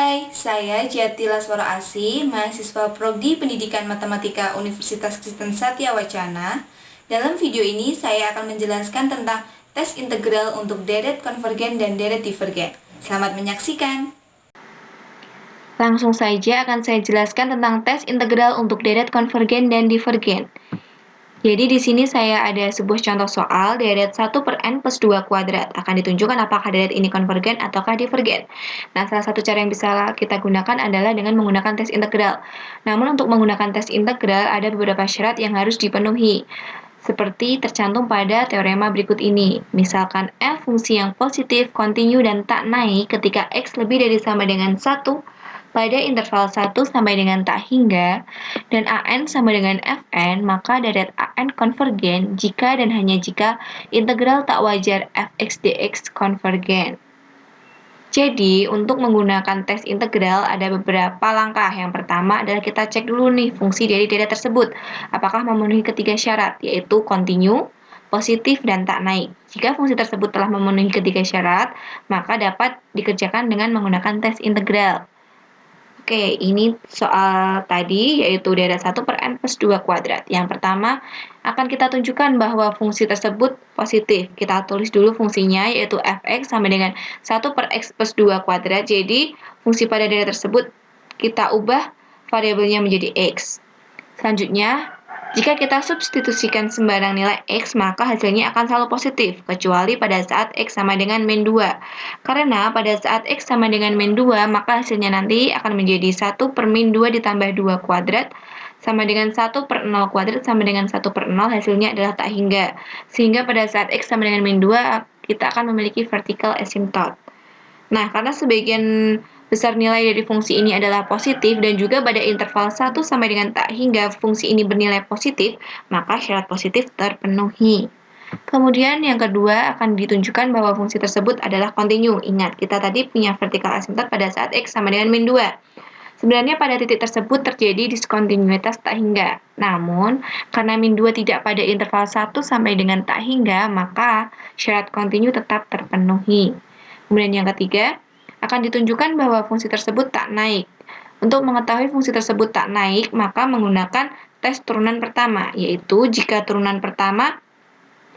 Hai, saya Jati Laswara Asih, mahasiswa Prodi Pendidikan Matematika Universitas Kristen Satya Wacana. Dalam video ini saya akan menjelaskan tentang tes integral untuk deret konvergen dan deret divergen. Selamat menyaksikan. Langsung saja akan saya jelaskan tentang tes integral untuk deret konvergen dan divergen. Jadi di sini saya ada sebuah contoh soal deret 1 per n plus 2 kuadrat. Akan ditunjukkan apakah deret ini konvergen ataukah divergen. Nah, salah satu cara yang bisa kita gunakan adalah dengan menggunakan tes integral. Namun untuk menggunakan tes integral ada beberapa syarat yang harus dipenuhi. Seperti tercantum pada teorema berikut ini. Misalkan f fungsi yang positif, kontinu, dan tak naik ketika x lebih dari sama dengan 1 pada interval 1 sampai dengan tak hingga, dan an sama dengan fn, maka deret an konvergen jika dan hanya jika integral tak wajar fx dx konvergen. Jadi, untuk menggunakan tes integral ada beberapa langkah. Yang pertama adalah kita cek dulu nih fungsi dari deret tersebut. Apakah memenuhi ketiga syarat, yaitu kontinu, positif, dan tak naik. Jika fungsi tersebut telah memenuhi ketiga syarat, maka dapat dikerjakan dengan menggunakan tes integral. Oke, ini soal tadi yaitu deret 1 per n plus 2 kuadrat. Yang pertama, akan kita tunjukkan bahwa fungsi tersebut positif. Kita tulis dulu fungsinya yaitu fx sama dengan 1 per x plus 2 kuadrat. Jadi, fungsi pada deret tersebut kita ubah variabelnya menjadi x. Selanjutnya, jika kita substitusikan sembarang nilai x, maka hasilnya akan selalu positif, kecuali pada saat x sama dengan min 2. Karena pada saat x sama dengan min 2, maka hasilnya nanti akan menjadi 1 per min 2 ditambah 2 kuadrat, sama dengan 1 per 0 kuadrat, sama dengan 1 per 0, hasilnya adalah tak hingga. Sehingga pada saat x sama dengan min 2, kita akan memiliki vertical asymptote. Nah, karena sebagian besar nilai dari fungsi ini adalah positif dan juga pada interval 1 sampai dengan tak hingga fungsi ini bernilai positif, maka syarat positif terpenuhi. Kemudian yang kedua akan ditunjukkan bahwa fungsi tersebut adalah kontinu. Ingat, kita tadi punya vertical asymptote pada saat x sama dengan min 2. Sebenarnya pada titik tersebut terjadi diskontinuitas tak hingga. Namun, karena min 2 tidak pada interval 1 sampai dengan tak hingga, maka syarat kontinu tetap terpenuhi. Kemudian yang ketiga, akan ditunjukkan bahwa fungsi tersebut tak naik. Untuk mengetahui fungsi tersebut tak naik, maka menggunakan tes turunan pertama, yaitu jika turunan pertama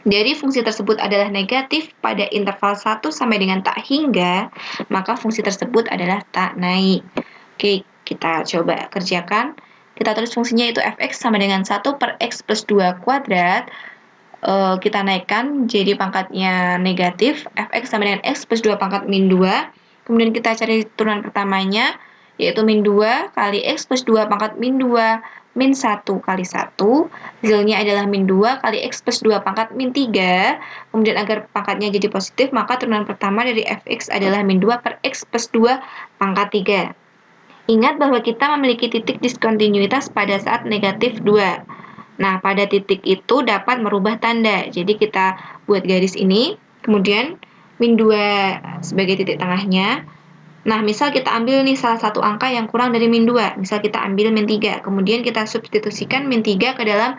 dari fungsi tersebut adalah negatif pada interval 1 sampai dengan tak hingga, maka fungsi tersebut adalah tak naik. Oke, kita coba kerjakan. Kita tulis fungsinya itu fx sama dengan 1 per x plus 2 kuadrat. Kita naikkan jadi pangkatnya negatif, fx sama dengan x plus 2 pangkat min 2. Kemudian kita cari turunan pertamanya, yaitu min 2 kali x plus 2 pangkat min 2 min 1 kali 1. Hasilnya adalah min 2 kali x plus 2 pangkat min 3. Kemudian agar pangkatnya jadi positif, maka turunan pertama dari fx adalah min 2 per x plus 2 pangkat 3. Ingat bahwa kita memiliki titik diskontinuitas pada saat negatif 2. Nah, pada titik itu dapat merubah tanda. Jadi kita buat garis ini, kemudian min 2 sebagai titik tengahnya. Nah, misal kita ambil nih salah satu angka yang kurang dari min 2. Misal kita ambil min 3. Kemudian kita substitusikan min 3 ke dalam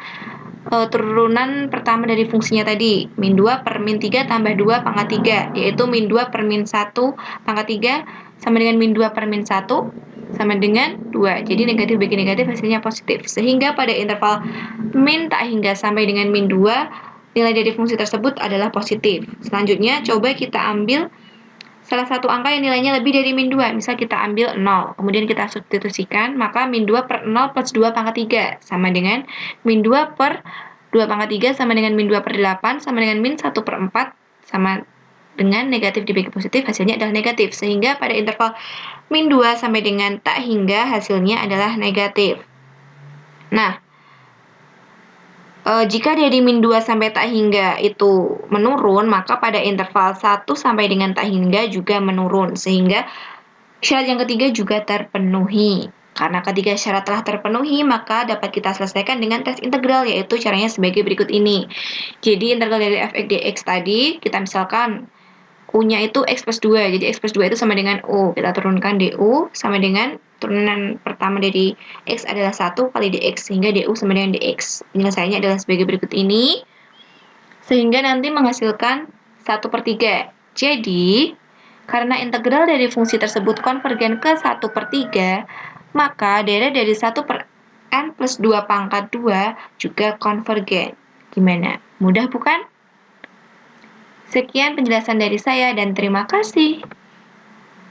turunan pertama dari fungsinya tadi. Min 2 per min 3 tambah 2 pangkat 3. Yaitu min 2 per min 1 pangkat 3 sama dengan min 2 per min 1 sama dengan 2. Jadi negatif bagi negatif hasilnya positif. Sehingga pada interval min tak hingga sampai dengan min 2, nilai dari fungsi tersebut adalah positif. Selanjutnya, coba kita ambil salah satu angka yang nilainya lebih dari min 2. Misal kita ambil 0. Kemudian kita substitusikan, maka min 2 per 0 plus 2 pangkat 3 sama dengan min 2 per 2 pangkat 3 sama dengan min 2 per 8 sama dengan min 1 per 4 sama dengan negatif dibagi positif, hasilnya adalah negatif. Sehingga pada interval min 2 sampai dengan tak hingga hasilnya adalah negatif. Nah, jika dari min 2 sampai tak hingga itu menurun, maka pada interval 1 sampai dengan tak hingga juga menurun. Sehingga syarat yang ketiga juga terpenuhi. Karena ketiga syarat telah terpenuhi, maka dapat kita selesaikan dengan tes integral, yaitu caranya sebagai berikut ini. Jadi integral dari fx dx tadi, kita misalkan U-nya itu x plus 2, jadi x plus 2 itu sama dengan U. Kita turunkan du sama dengan turunan pertama dari x adalah 1 kali dx, sehingga du sama dengan dx. Penyelesaiannya adalah sebagai berikut ini, sehingga nanti menghasilkan 1/3. Jadi, Karena integral dari fungsi tersebut konvergen ke 1/3, maka deret dari 1 per n plus 2 pangkat 2 juga konvergen. Gimana? Mudah bukan? Sekian penjelasan dari saya dan terima kasih.